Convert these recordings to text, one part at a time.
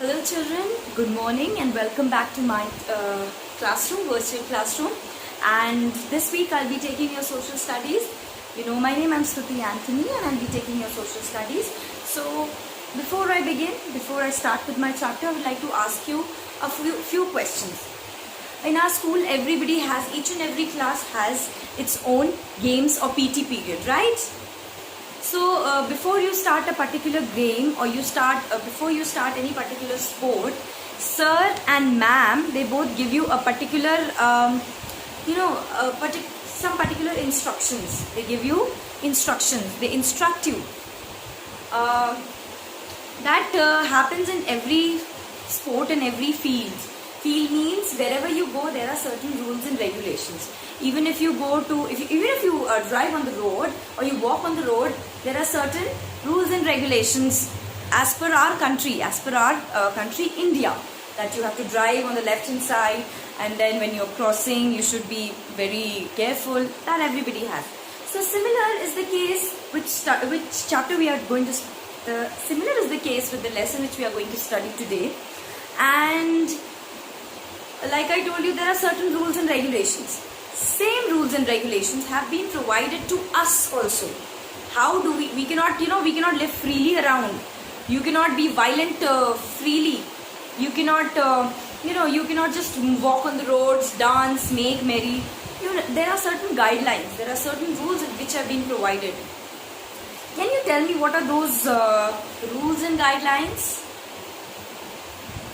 Hello children, good morning and welcome back to my classroom, virtual classroom. And this week I'll be taking your social studies. You know my name, I'm Stuti Anthony and I'll be taking your social studies. So before I begin, before I start with my chapter, I would like to ask you a few questions. In our school, each and every class has its own games or PT period, right? So before you start a particular game or before you start any particular sport, sir and ma'am, they both give you a particular, some particular instructions. They give you instructions. They instruct you. That happens in every sport and every field. Field means wherever you go, there are certain rules and regulations. Even if you drive on the road or you walk on the road, there are certain rules and regulations as per our country, India, that you have to drive on the left hand side, and then when you're crossing, you should be very careful. That everybody has. So similar is the case similar is the case with the lesson which we are going to study today. And like I told you, there are certain rules and regulations. Same rules and regulations have been provided to us also. How do we cannot live freely around. You cannot be violent freely. You cannot just walk on the roads, dance, make merry. There are certain guidelines, there are certain rules which have been provided. Can you tell me what are those rules and guidelines?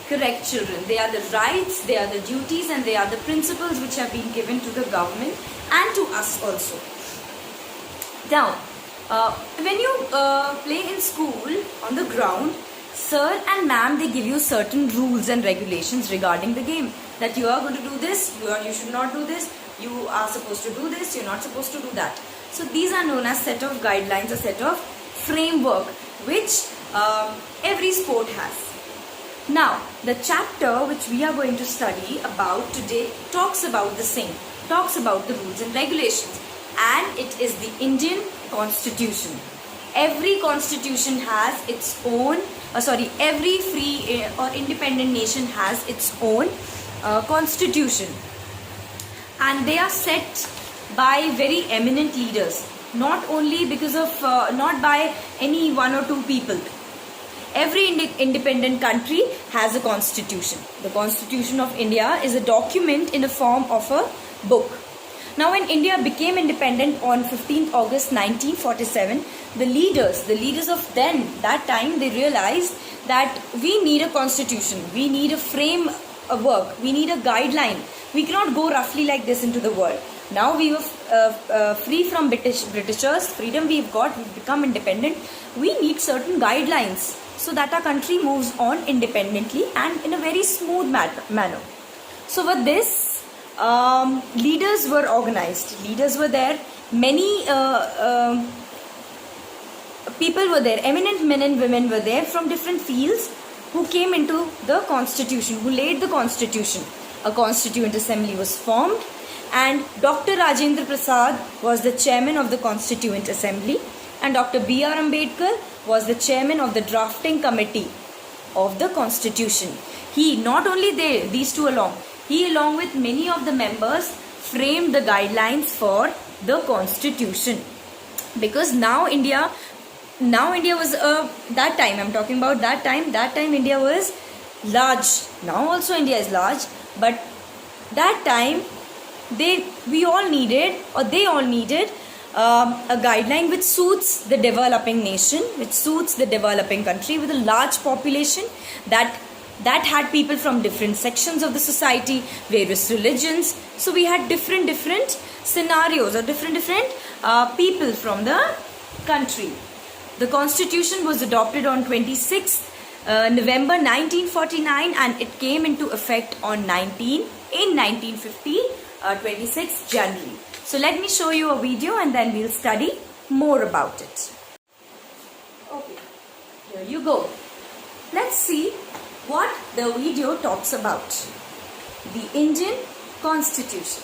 Correct, children. They are the rights, they are the duties, and they are the principles which have been given to the government and to us also. Now, when you play in school on the ground, sir and ma'am, they give you certain rules and regulations regarding the game. That you are going to do this, you should not do this, you are supposed to do this, you're not supposed to do that. So these are known as set of guidelines, a set of framework which every sport has. Now, the chapter which we are going to study about today talks about the same, talks about the rules and regulations, and it is the Indian Constitution. Every constitution has its own, every free or independent nation has its own constitution, and they are set by very eminent leaders, not only because of, not by any one or two people. Every independent country has a constitution. The Constitution of India is a document in the form of a book. Now, when India became independent on 15th August 1947, the leaders of that time, they realized that we need a constitution, we need a framework, we need a guideline. We cannot go roughly like this into the world. Now we were free from Britishers, freedom we've got, we've become independent. We need certain guidelines so that our country moves on independently and in a very smooth manner. So with this, leaders were organized, leaders were there, many people were there, eminent men and women were there from different fields who came into the constitution, who laid the constitution. A constituent assembly was formed, and Dr. Rajendra Prasad was the chairman of the constituent assembly, and Dr. B.R. Ambedkar was the chairman of the drafting committee of the constitution. He, not only these two along, he along with many of the members framed the guidelines for the constitution. Because now India was, that time I'm talking about, that time India was large. Now also India is large, but that time they all needed a guideline which suits the developing nation, which suits the developing country with a large population that had people from different sections of the society, various religions. So we had different scenarios or different people from the country. The constitution was adopted on 26th November 1949, and it came into effect in 1950, 26th January. So let me show you a video and then we'll study more about it. Okay, here you go. Let's see what the video talks about. The Indian Constitution.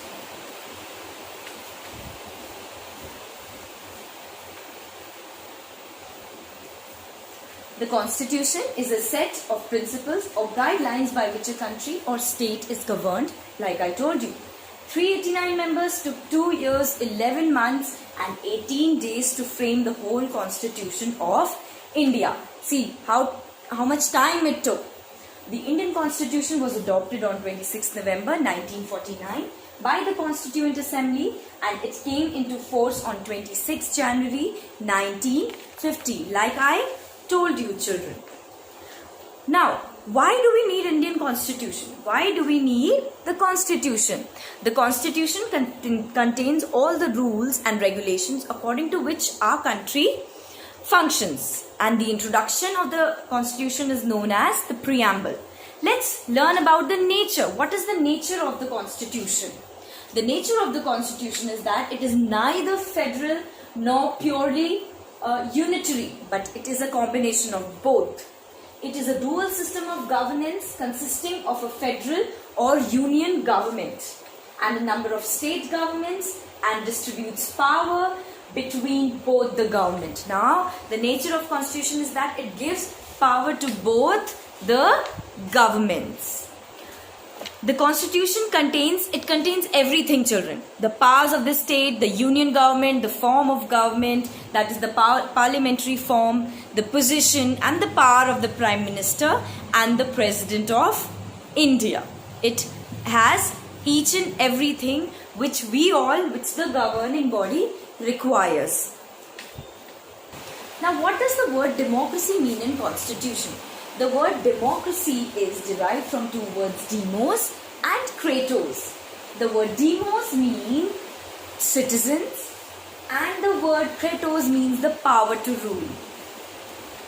The constitution is a set of principles or guidelines by which a country or state is governed, like I told you. 389 members took 2 years, 11 months and 18 days to frame the whole constitution of India. See how much time it took. The Indian constitution was adopted on 26 November 1949 by the Constituent Assembly and it came into force on 26 January 1950, like I told you, children. Now, why do we need Indian constitution? Why do we need the constitution? The constitution contains all the rules and regulations according to which our country functions, and the introduction of the constitution is known as the preamble. Let's learn about the nature. What is the nature of the constitution? The nature of the constitution is that it is neither federal nor purely unitary, but it is a combination of both. It is a dual system of governance consisting of a federal or union government and a number of state governments, and distributes power between both the government. Now, the nature of constitution is that it gives power to both the governments. The constitution contains everything, children. The powers of the state, the union government, the form of government, that is the parliamentary form, the position and the power of the Prime Minister and the President of India. It has each and everything which the governing body requires. Now, what does the word democracy mean in constitution? The word democracy is derived from two words, demos and kratos. The word demos means citizens and the word kratos means the power to rule.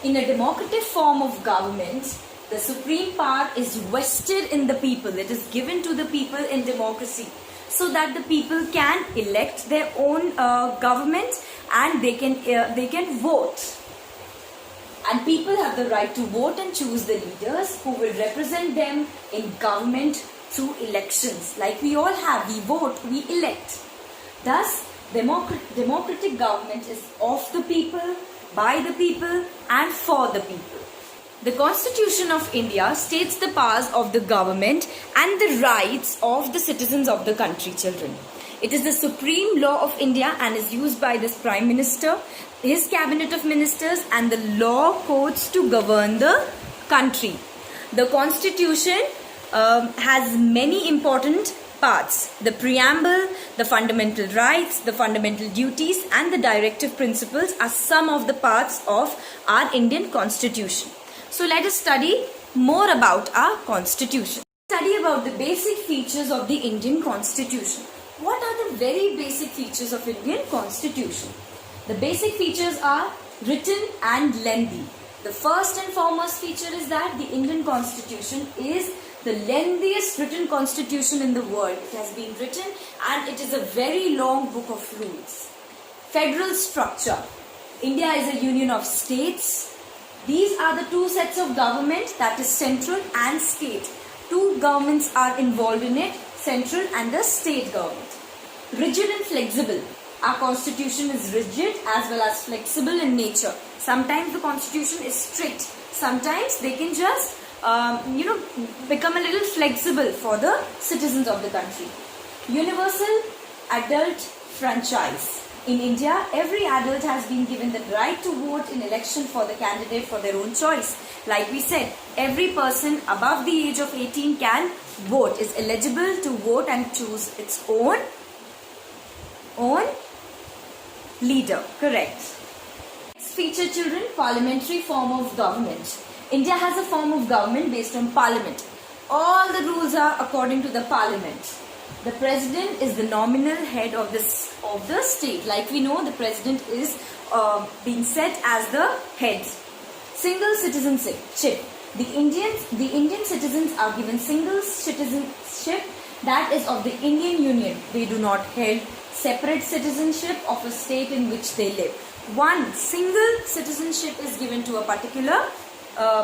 In a democratic form of government, the supreme power is vested in the people. It is given to the people in democracy so that the people can elect their own government and they can vote. And people have the right to vote and choose the leaders who will represent them in government through elections. Like we all have, we vote, we elect. Thus, democratic government is of the people, by the people and for the people. The Constitution of India states the powers of the government and the rights of the citizens of the country, children. It is the supreme law of India and is used by this Prime Minister, his cabinet of ministers and the law courts to govern the country. The Constitution has many important parts. The preamble, the fundamental rights, the fundamental duties and the directive principles are some of the parts of our Indian Constitution. So let us study more about our Constitution. Study about the basic features of the Indian Constitution. What are the very basic features of Indian Constitution? The basic features are written and lengthy. The first and foremost feature is that the Indian Constitution is the lengthiest written constitution in the world. It has been written and it is a very long book of rules. Federal structure. India is a union of states. These are the two sets of government, that is central and state. Two governments are involved in it, central and the state government. Rigid and flexible. Our constitution is rigid as well as flexible in nature. Sometimes the constitution is strict. Sometimes they can just become a little flexible for the citizens of the country. Universal adult franchise. In India, every adult has been given the right to vote in election for the candidate for their own choice. Like we said, every person above the age of 18 can vote, is eligible to vote and choose its own leader. Correct. Next feature, children, parliamentary form of government. India has a form of government based on parliament. All the rules are according to the parliament. The president is the nominal head of the state. Like we know, the president is being set as the head. Single citizenship. The Indian citizens are given single citizenship, that is of the Indian Union. They do not hold separate citizenship of a state in which they live. One single citizenship is given to a particular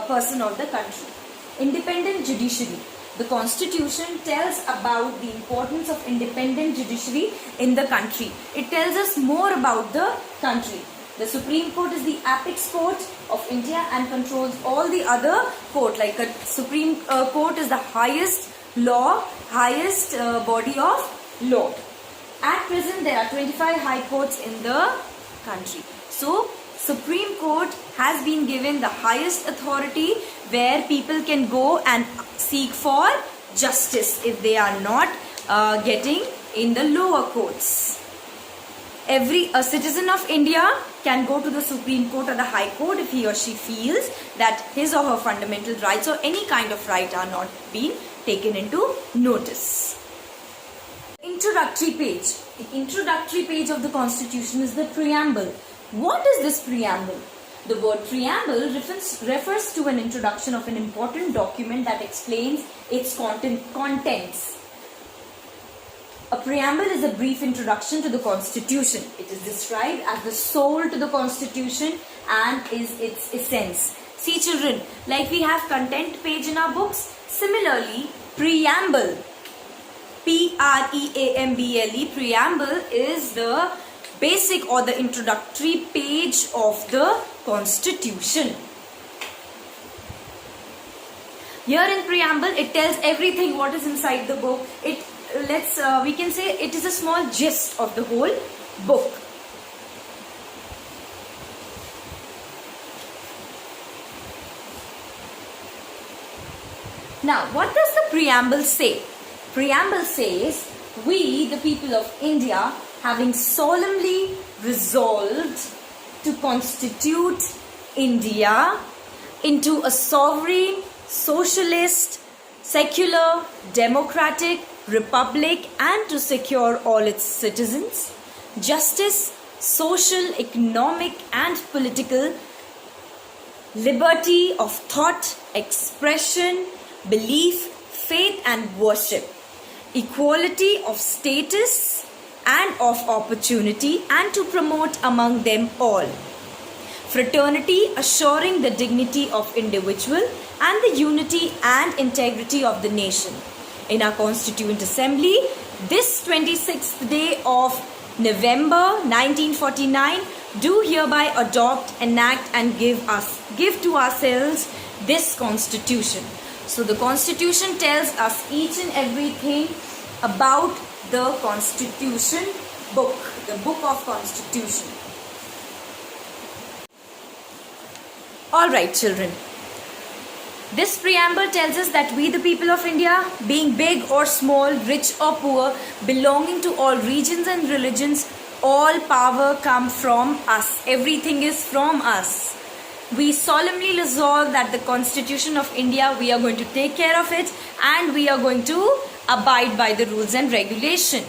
person of the country. Independent judiciary. The constitution tells about the importance of independent judiciary in the country. It tells us more about the country. The Supreme Court is the apex court of India and controls all the other court. Like a Supreme Court is the highest body of law. At present, there are 25 high courts in the country. So, Supreme Court has been given the highest authority where people can go and seek for justice if they are not getting in the lower courts. A citizen of India can go to the Supreme Court or the High Court if he or she feels that his or her fundamental rights or any kind of right are not being taken into notice. Introductory page. The introductory page of the Constitution is the preamble. What is this preamble? The word preamble refers to an introduction of an important document that explains its contents. A preamble is a brief introduction to the Constitution. It is described as the soul to the Constitution and is its essence. See children, like we have content page in our books, similarly preamble, P-R-E-A-M-B-L-E, preamble is the basic or the introductory page of the Constitution. Here in preamble, it tells everything what is inside the book. We can say it is a small gist of the whole book. Now, what does the preamble say? Preamble says, we, the people of India, having solemnly resolved to constitute India into a sovereign, socialist, secular, democratic republic and to secure all its citizens justice, social, economic and political liberty of thought, expression, belief, faith and worship, equality of status and of opportunity, and to promote among them all fraternity, assuring the dignity of individual and the unity and integrity of the nation. In our Constituent Assembly, this 26th day of November 1949, do hereby adopt, enact and give to ourselves this Constitution. So the Constitution tells us each and everything about the Constitution book, the book of Constitution. Alright children, this preamble tells us that we the people of India, being big or small, rich or poor, belonging to all regions and religions, all power come from us. Everything is from us. We solemnly resolve that the Constitution of India, we are going to take care of it and we are going to abide by the rules and regulation.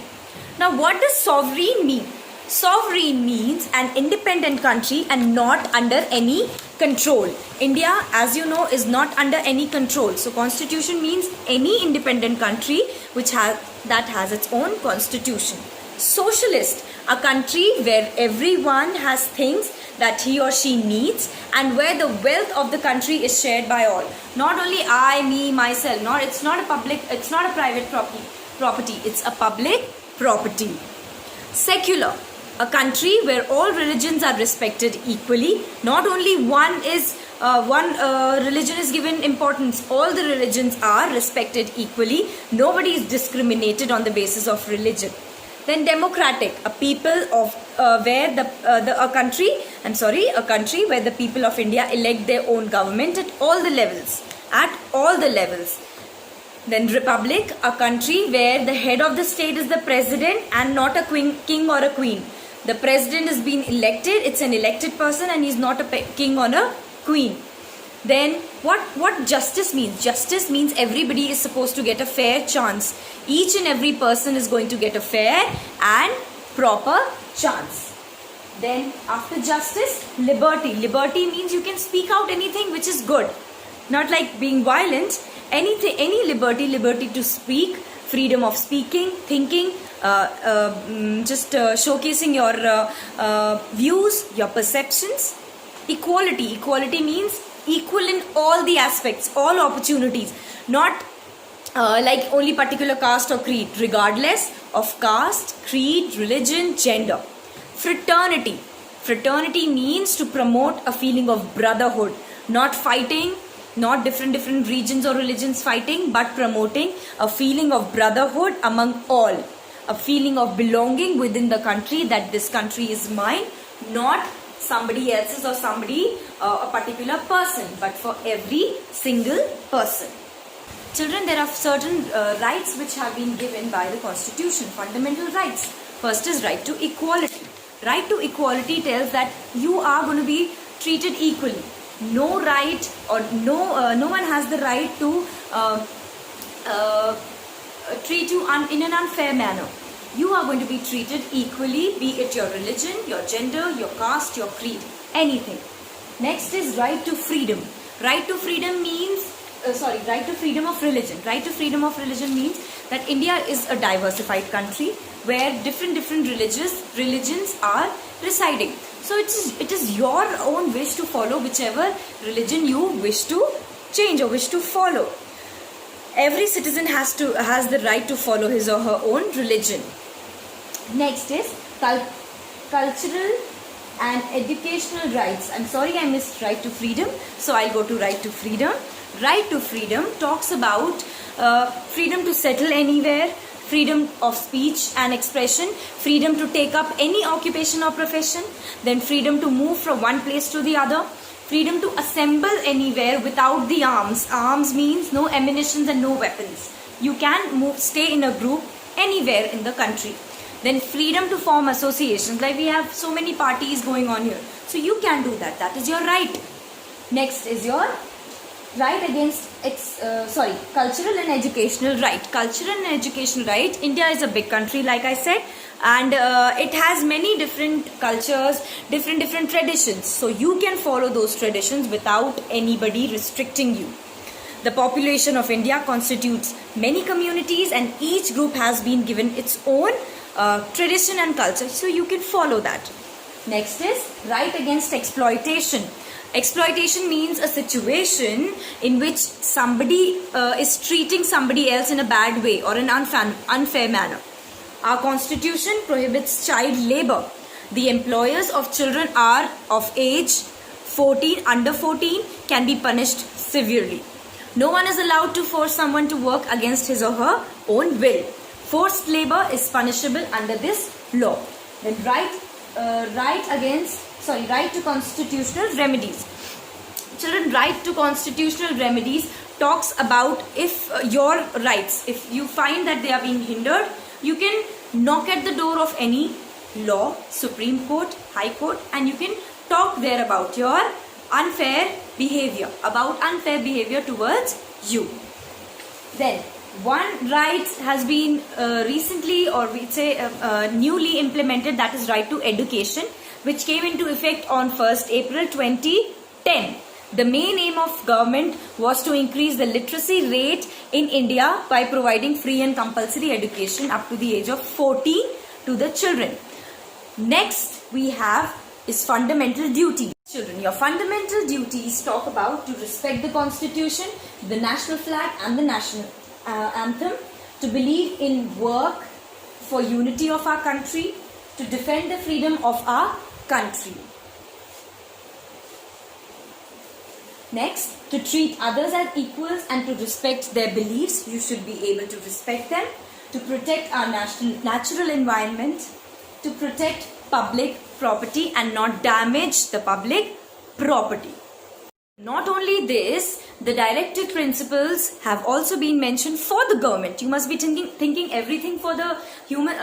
Now what does sovereign mean? Sovereign means an independent country and not under any control. India, as you know, is not under any control. So Constitution means any independent country that has its own constitution. Socialist, a country where everyone has things that he or she needs and where the wealth of the country is shared by all. Not only I, me, myself. It's not a private property. It's a public property. Secular, a country where all religions are respected equally. Not only one religion is given importance, all the religions are respected equally. Nobody is discriminated on the basis of religion. Then democratic, a country where the people of India elect their own government at all the levels. Then republic, a country where the head of the state is the president and not a king or a queen. The president is being elected, it's an elected person and he's not a king or a queen. Then what justice means? Justice means everybody is supposed to get a fair chance. Each and every person is going to get a fair and proper chance. Then after justice, liberty. Liberty means you can speak out anything which is good. Not like being violent. Any liberty to speak, freedom of speaking, thinking, showcasing your views, your perceptions. Equality means equal in all the aspects, all opportunities, not like only particular caste or creed, regardless of caste, creed, religion, gender. Fraternity Fraternity means to promote a feeling of brotherhood, not fighting, not different regions or religions fighting, but promoting a feeling of brotherhood among all, a feeling of belonging within the country, that this country is mine, not somebody else's or somebody, a particular person, but for every single person. Children, there are certain rights which have been given by the Constitution, fundamental rights. First is right to equality. Right to equality tells that you are going to be treated equally. No right or no one has the right to treat you in an unfair manner. You are going to be treated equally, be it your religion, your gender, your caste, your creed, anything. Next is right to freedom. Right to freedom means right to freedom of religion. Right to freedom of religion means that India is a diversified country where different religions are residing. So it is your own wish to follow whichever religion you wish to change or wish to follow. Every citizen has the right to follow his or her own religion. Next is cultural and educational rights. I'm sorry I missed right to freedom, so I'll go to right to freedom. Right to freedom talks about freedom to settle anywhere, freedom of speech and expression, freedom to take up any occupation or profession, then freedom to move from one place to the other, freedom to assemble anywhere without the arms. Arms means no ammunitions and no weapons. You can stay in a group anywhere in the country. Then freedom to form associations, like we have so many parties going on here. So you can do that. That is your right. Next is your right against cultural and educational right. Cultural and educational right. India is a big country, like I said, and it has many different cultures, different traditions. So you can follow those traditions without anybody restricting you. The population of India constitutes many communities, and each group has been given its own tradition and culture, so you can follow that. Next is right against exploitation. Exploitation means a situation in which somebody is treating somebody else in a bad way or an unfair manner. Our constitution prohibits child labor. The employers of children are of age under 14 can be punished severely. No one is allowed to force someone to work against his or her own will. Forced labor is punishable under this law. Then right to constitutional remedies. Children, right to constitutional remedies talks about if your rights, if you find that they are being hindered, you can knock at the door of any law, Supreme Court, High Court, and you can talk there about your unfair behavior towards you. Then one right has been recently, or we say newly implemented, that is right to education, which came into effect on 1st April 2010. The main aim of government was to increase the literacy rate in India by providing free and compulsory education up to the age of 14 to the children. Next we have is fundamental duty. Children, your fundamental duties talk about to respect the constitution, the national flag and the national anthem, to believe in work for unity of our country, to defend the freedom of our country. Next, to treat others as equals and to respect their beliefs. You should be able to respect them. To protect our natural environment, to protect public property and not damage the public property. Not only this, the directive principles have also been mentioned for the government. You must be thinking everything for the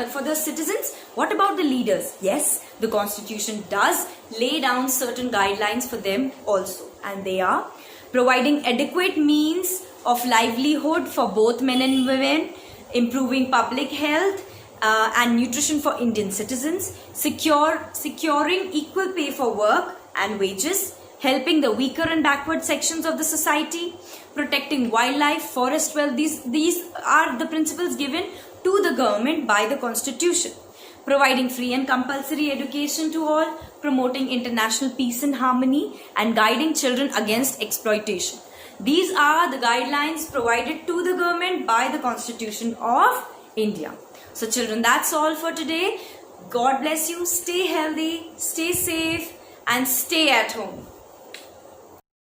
for the citizens. What about the leaders? Yes, the constitution does lay down certain guidelines for them also, and they are providing adequate means of livelihood for both men and women, improving public health and nutrition for Indian citizens, securing equal pay for work and wages, helping the weaker and backward sections of the society, protecting wildlife, forest wealth. These are the principles given to the government by the constitution. Providing free and compulsory education to all, promoting international peace and harmony, and guiding children against exploitation. These are the guidelines provided to the government by the Constitution of India. So children, that's all for today. God bless you. Stay healthy, stay safe, and stay at home.